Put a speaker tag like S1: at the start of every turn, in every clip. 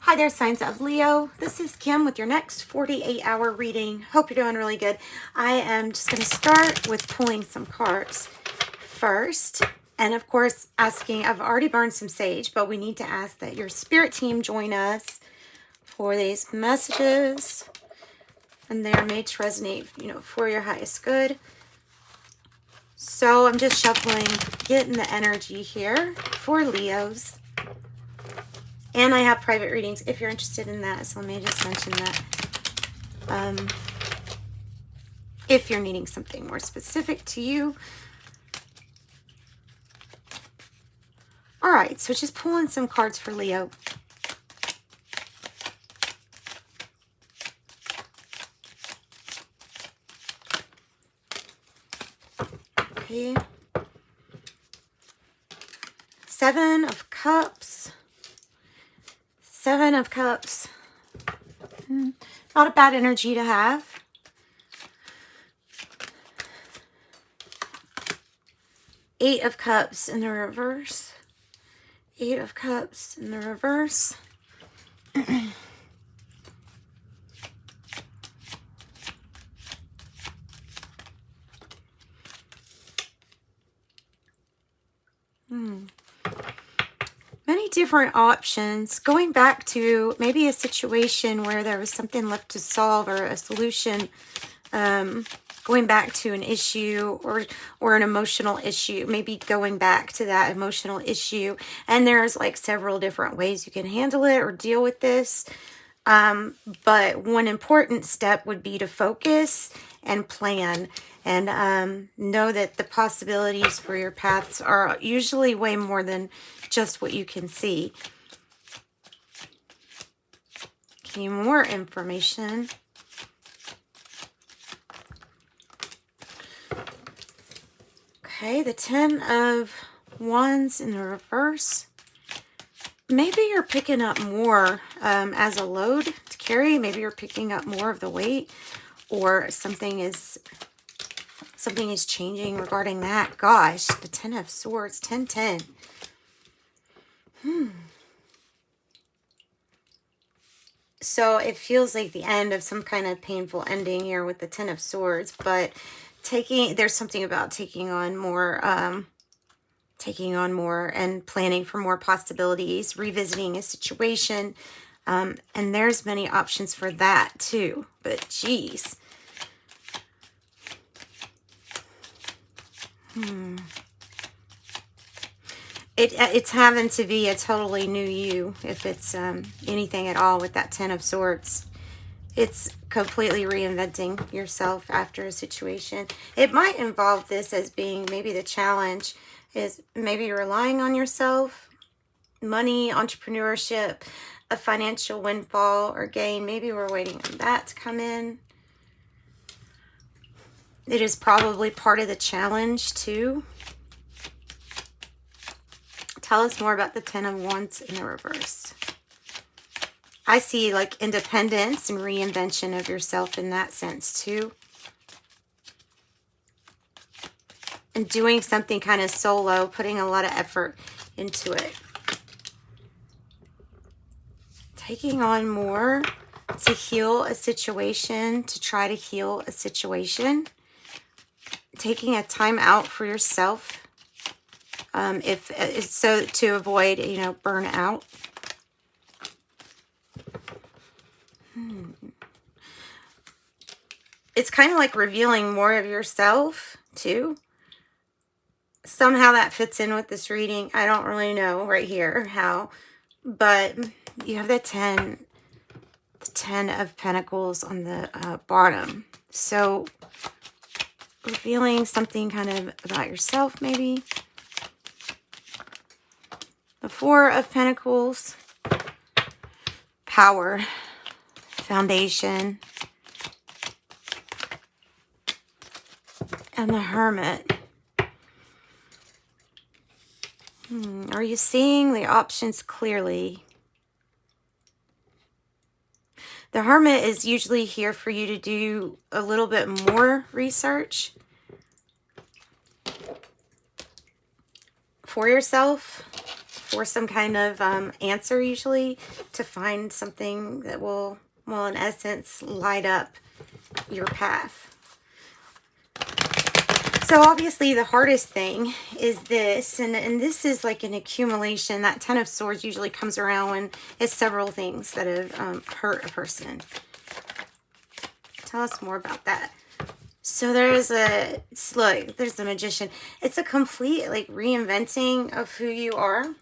S1: Hi there, signs of Leo. This is Kim with your next 48-hour reading. Hope you're doing really good. I am just going to start with pulling some cards first. And of course, asking, I've already burned some sage, but we need to ask that your spirit team join us for these messages. And they are made to resonate, for your highest good. So I'm just shuffling, getting the energy here for Leos. And I have private readings if you're interested in that. So let me just mention that. If you're needing something more specific to you. All right, so just pulling some cards for Leo. Okay. 7 of Cups. 7 of Cups. Not a bad energy to have. Eight of Cups in the reverse. 8 of Cups in the reverse. Many different options. Going back to maybe a situation where there was something left to solve or a solution. Going back to an issue or an emotional issue. Maybe going back to that emotional issue. And there's like several different ways you can handle it or deal with this. But one important step would be to focus and plan. And know that the possibilities for your paths are usually way more than just what you can see. Okay, more information. Okay, the 10 of Wands in the reverse. Maybe you're picking up more as a load to carry. Maybe you're picking up more of the weight, or something is changing regarding that. Gosh, the 10 of Swords, 10. So it feels like the end of some kind of painful ending here with the 10 of Swords, but there's something about taking on more and planning for more possibilities, revisiting a situation. And there's many options for that too, but geez. It's having to be a totally new you, if it's anything at all with that 10 of Swords. It's completely reinventing yourself after a situation. It might involve this as being maybe the challenge is maybe relying on yourself, money, entrepreneurship, a financial windfall or gain. Maybe we're waiting on that to come in. It is probably part of the challenge too. Tell us more about the 10 of Wands in the reverse. I see like independence and reinvention of yourself in that sense too. And doing something kind of solo, putting a lot of effort into it. Taking on more to heal a situation, to try to heal a situation. Taking a time out for yourself. If so, to avoid, burnout. It's kind of like revealing more of yourself too. Somehow that fits in with this reading. I don't really know right here how, but you have the 10 of Pentacles on the bottom. So revealing something kind of about yourself maybe. The 4 of Pentacles, power, foundation, and the Hermit. Are you seeing the options clearly? The Hermit is usually here for you to do a little bit more research for yourself, for some kind of answer, usually, to find something that will, well, in essence, light up your path. So obviously the hardest thing is this, and this is like an accumulation. That Ten of Swords usually comes around when it's several things that have hurt a person. Tell us more about that. So there's look, there's the Magician. It's a complete like reinventing of who you are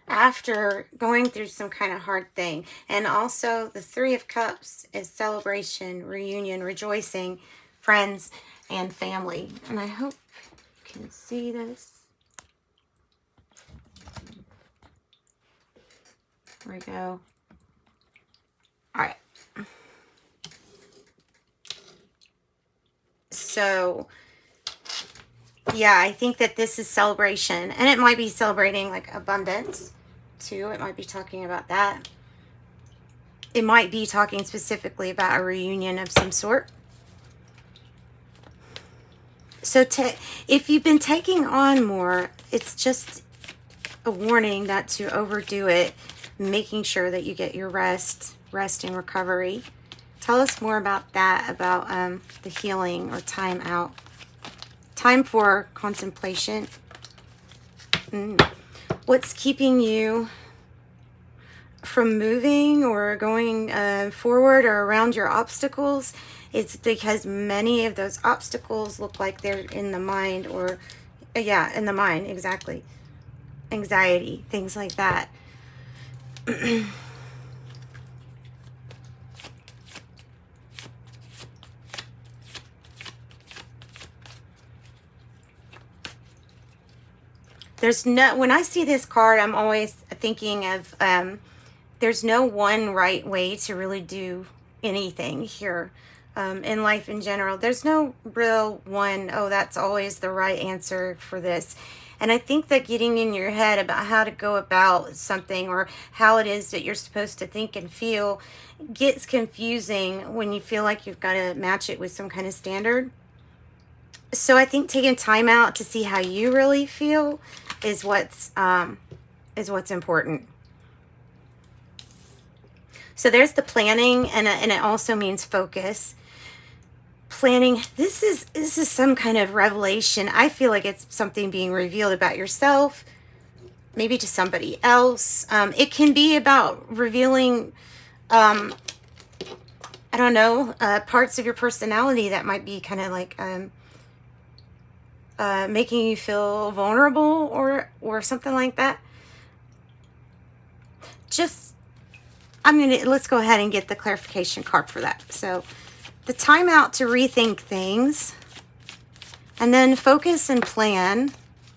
S1: after going through some kind of hard thing. And also the Three of Cups is celebration, reunion, rejoicing, friends, and family. And I hope you can see this. There we go. All right. So, yeah, I think that this is celebration. And it might be celebrating like abundance, too. It might be talking about that. It might be talking specifically about a reunion of some sort. So if you've been taking on more, it's just a warning not to overdo it, making sure that you get your rest and recovery. Tell us more about that, about the healing or time out. Time for contemplation. What's keeping you from moving or going forward or around your obstacles? It's because many of those obstacles look like they're in the mind, or yeah, in the mind, exactly. Anxiety, things like that. There's no, when I see this card, I'm always thinking of there's no one right way to really do anything here. In life in general, there's no real one, oh, that's always the right answer for this. And I think that getting in your head about how to go about something or how it is that you're supposed to think and feel gets confusing when you feel like you've got to match it with some kind of standard. So I think taking time out to see how you really feel is what's important. So there's the planning, and it also means focus. Planning, this is some kind of revelation. I feel like it's something being revealed about yourself, maybe to somebody else. It can be about revealing, I don't know, parts of your personality that might be kind of like making you feel vulnerable or something like that. Let's go ahead and get the clarification card for that. So the time out to rethink things, and then focus and plan.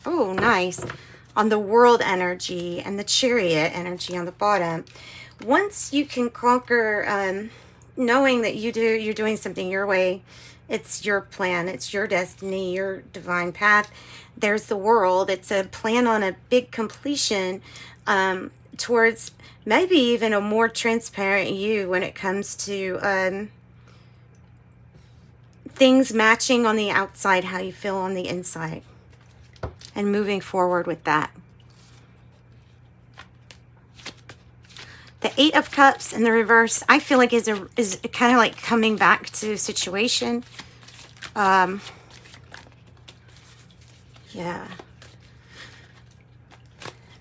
S1: Oh, nice. On the world energy and the chariot energy on the bottom. Once you can conquer knowing that you're doing something your way, it's your plan, it's your destiny, your divine path. There's the world. It's a plan on a big completion towards maybe even a more transparent you when it comes to things matching on the outside, how you feel on the inside, and moving forward with that. The Eight of Cups in the reverse, I feel like is kind of like coming back to situation. Yeah.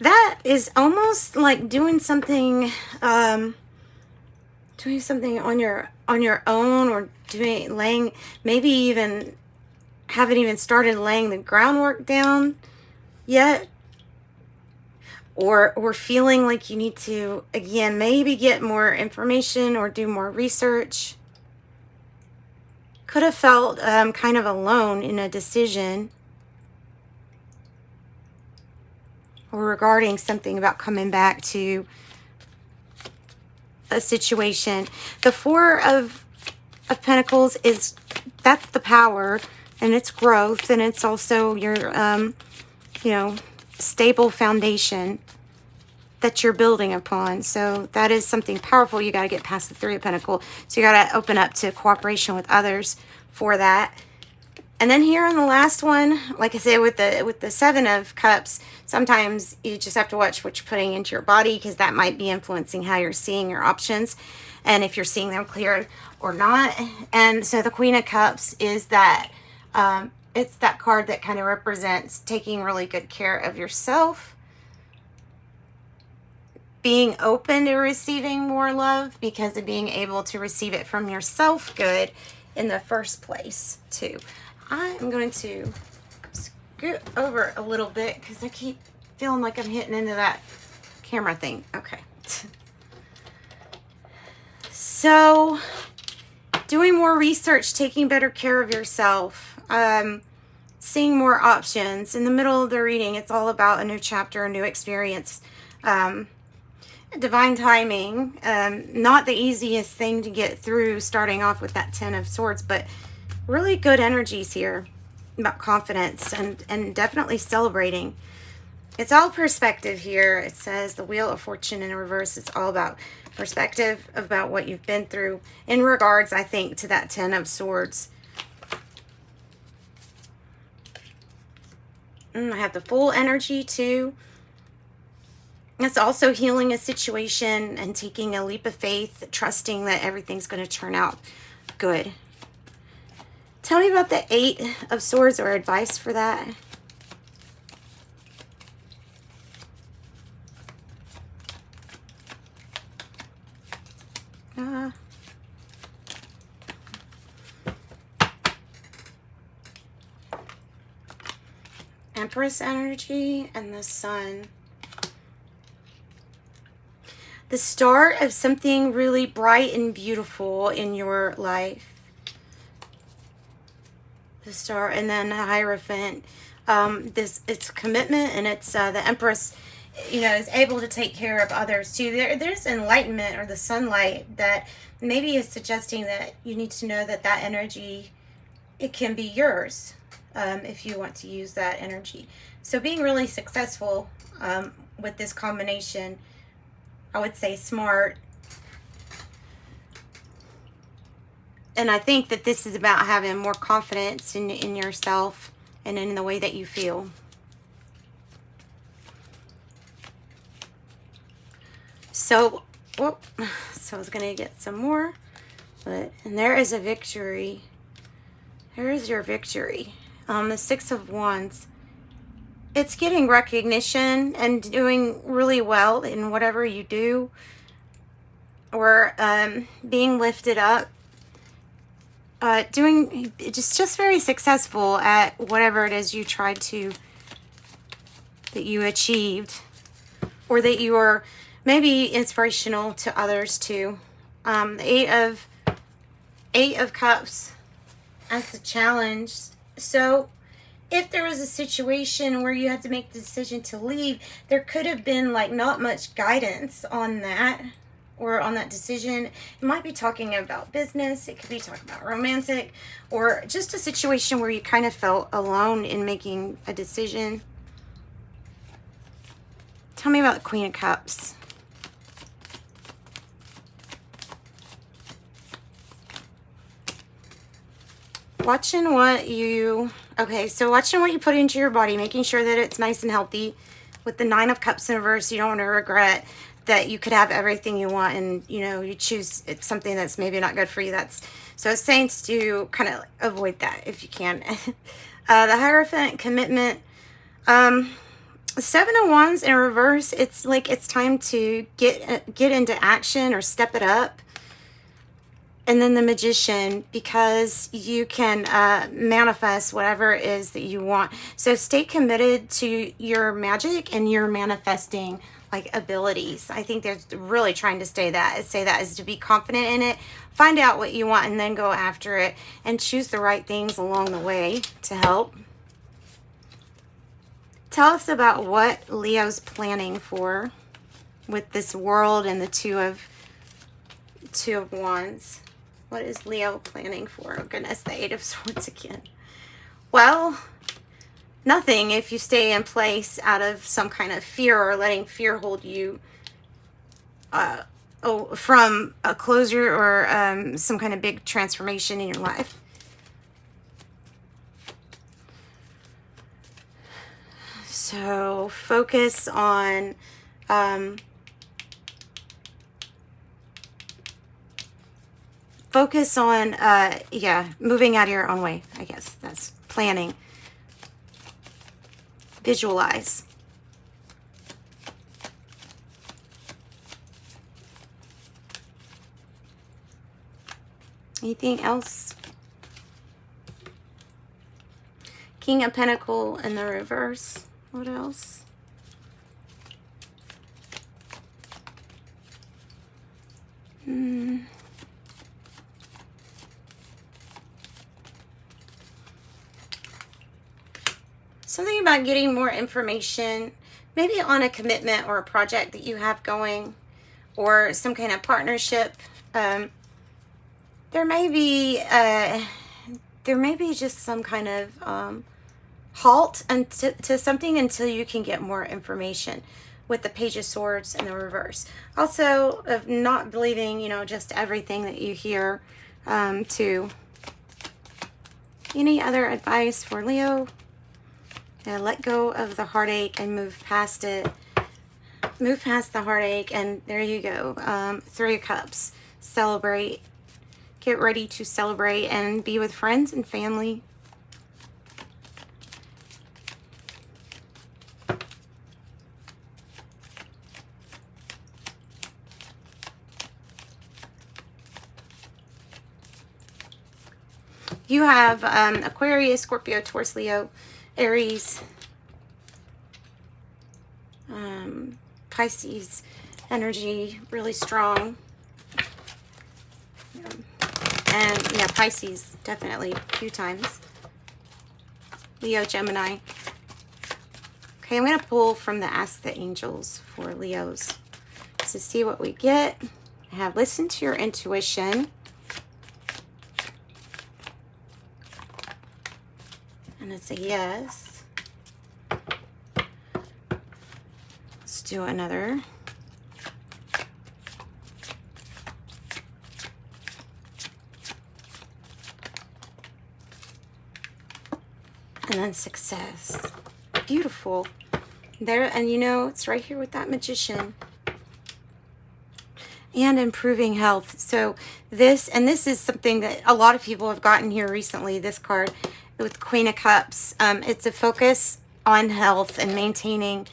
S1: That is almost like doing something on your own, or maybe even haven't even started laying the groundwork down yet, or feeling like you need to, again, maybe get more information or do more research. Could have felt kind of alone in a decision or regarding something about coming back to a situation. The Four of Pentacles that's the power, and it's growth, and it's also your stable foundation that you're building upon. So that is something powerful. You got to get past the Three of Pentacles. So you got to open up to cooperation with others for that. And then here on the last one, like I said, with the Seven of Cups, Sometimes you just have to watch what you're putting into your body, because that might be influencing how you're seeing your options and if you're seeing them clear or not. And so the Queen of Cups is that, it's that card that kind of represents taking really good care of yourself, being open to receiving more love because of being able to receive it from yourself good in the first place too. I'm going to scoot over a little bit because I keep feeling like I'm hitting into that camera thing. Okay. So doing more research, taking better care of yourself, seeing more options. In the middle of the reading, it's all about a new chapter, a new experience. Divine timing, not the easiest thing to get through starting off with that Ten of Swords, but really good energies here about confidence and definitely celebrating. It's all perspective here. It says the Wheel of Fortune in reverse. It's all about perspective, about what you've been through in regards, I think, to that Ten of Swords. I have the Full energy too. It's also healing a situation and taking a leap of faith, trusting that everything's going to turn out good. Tell me about the Eight of Swords or advice for that. Empress energy and the Sun. The start of something really bright and beautiful in your life. The start, and then the Hierophant. It's commitment, and it's the Empress, you know, is able to take care of others too. There's enlightenment or the sunlight that maybe is suggesting that you need to know that that energy, it can be yours if you want to use that energy. So being really successful with this combination, I would say smart. And I think that this is about having more confidence in yourself and in the way that you feel. So, whoop, so I was going to get some more. And there is a victory. Here is your victory. The Six of Wands. It's getting recognition and doing really well in whatever you do, or being lifted up, doing just very successful at whatever it is you tried to, that you achieved, or that you are maybe inspirational to others too. The Eight of Cups as the challenge. So if there was a situation where you had to make the decision to leave, there could have been like not much guidance on that, or on that decision. It might be talking about business, it could be talking about romantic, or just a situation where you kind of felt alone in making a decision. Tell me about the Queen of Cups. Watching what you, okay, so watching what you put into your body, making sure that it's nice and healthy. With the Nine of Cups in reverse, you don't want to regret that you could have everything you want, and you know, you choose something that's maybe not good for you. That's, so it's saying to kind of avoid that if you can. The Hierophant, commitment. Seven of Wands in reverse, it's like it's time to get into action or step it up. And then the Magician, because you can manifest whatever it is that you want. So stay committed to your magic and your manifesting like abilities. I think they're really trying to say that is to be confident in it, find out what you want, and then go after it, and choose the right things along the way to help. Tell us about what Leo's planning for with this world and the Two of Wands. What is Leo planning for? Oh goodness, the Eight of Swords again. Well, nothing if you stay in place out of some kind of fear, or letting fear hold you from a closure or some kind of big transformation in your life. So focus on yeah, moving out of your own way. I guess that's planning. Visualize. Anything else? King of Pentacles in the reverse. What else? Something about getting more information, maybe on a commitment or a project that you have going, or some kind of partnership. There may be just some kind of halt to something until you can get more information, with the Page of Swords in the reverse. Also, of not believing, you know, just everything that you hear. To any other advice for Leo? Let go of the heartache and move past it. Move past the heartache, and there you go. Three of Cups. Celebrate. Get ready to celebrate and be with friends and family. You have Aquarius, Scorpio, Taurus, Leo, Aries, Pisces energy, really strong. And yeah, Pisces, definitely, a few times. Leo, Gemini. Okay, I'm going to pull from the Ask the Angels for Leos to see what we get. I have listened to your intuition. And it's a yes. Let's do another. And then success. Beautiful. There, and you know, it's right here with that Magician. And improving health. So this is something that a lot of people have gotten here recently, this card with Queen of Cups. It's a focus on health and maintaining,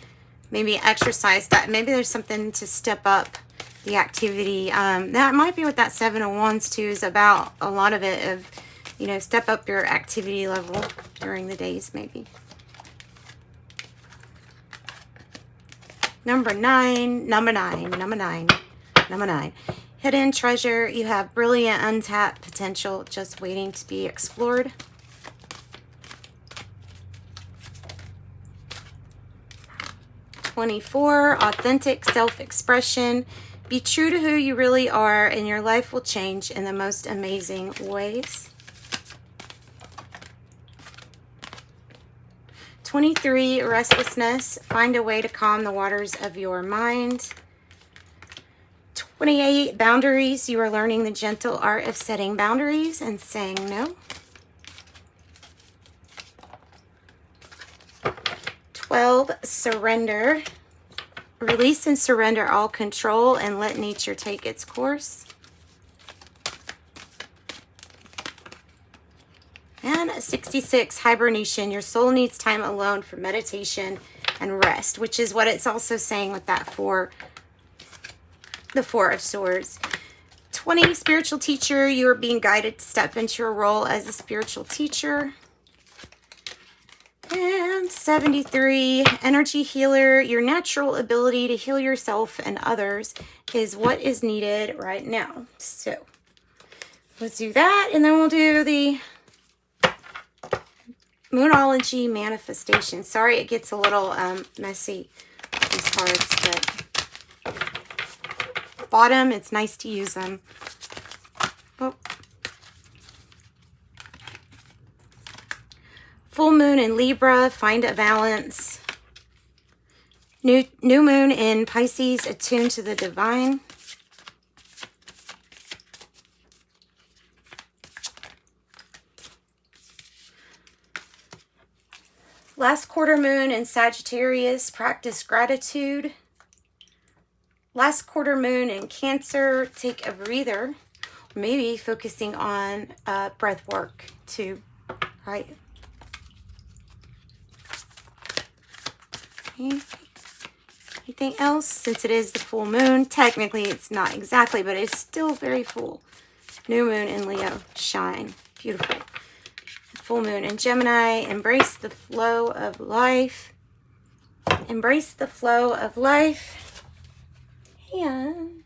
S1: maybe exercise. That maybe there's something to step up the activity. That might be what that Seven of Wands too is about. A lot of it of, you know, step up your activity level during the days maybe. Number nine. Hidden treasure. You have brilliant untapped potential just waiting to be explored. #24, authentic self-expression. Be true to who you really are and your life will change in the most amazing ways. 23, restlessness. Find a way to calm the waters of your mind. 28, boundaries. You are learning the gentle art of setting boundaries and saying no. 12, surrender. Release and surrender all control and let nature take its course. And 66, hibernation. Your soul needs time alone for meditation and rest, which is what it's also saying with that the Four of Swords. 20, spiritual teacher. You are being guided to step into your role as a spiritual teacher. And 73, energy healer. Your natural ability to heal yourself and others is what is needed right now. So let's do that, and then we'll do the Moonology Manifestation. Sorry it gets a little messy, these cards, but bottom, it's nice to use them. Oh. Full moon in Libra, find a balance. New moon in Pisces, attuned to the divine. Last quarter moon in Sagittarius, practice gratitude. Last quarter moon in Cancer, take a breather. Maybe focusing on breath work too, right? Okay. Anything else? Since it is the full moon, technically it's not exactly, but it's still very full. New moon in Leo, shine. Beautiful. Full moon in Gemini, embrace the flow of life. Embrace the flow of life. And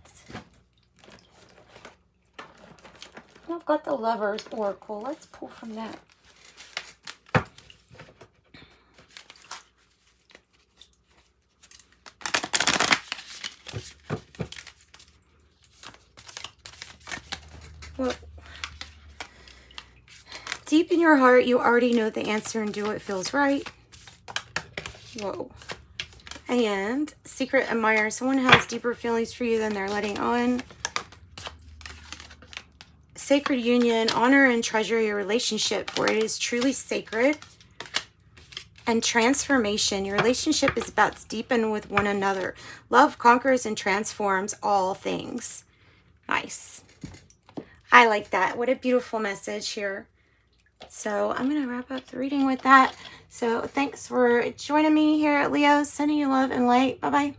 S1: I've got the Lovers Oracle. Let's pull from that. Well, deep in your heart, you already know the answer and do what feels right. Whoa. And secret admirer. Someone has deeper feelings for you than they're letting on. Sacred union. Honor and treasure your relationship, for it is truly sacred. And transformation. Your relationship is about to deepen with one another. Love conquers and transforms all things. Nice. I like that. What a beautiful message here. So I'm going to wrap up the reading with that. So thanks for joining me here at Leo. Sending you love and light. Bye-bye.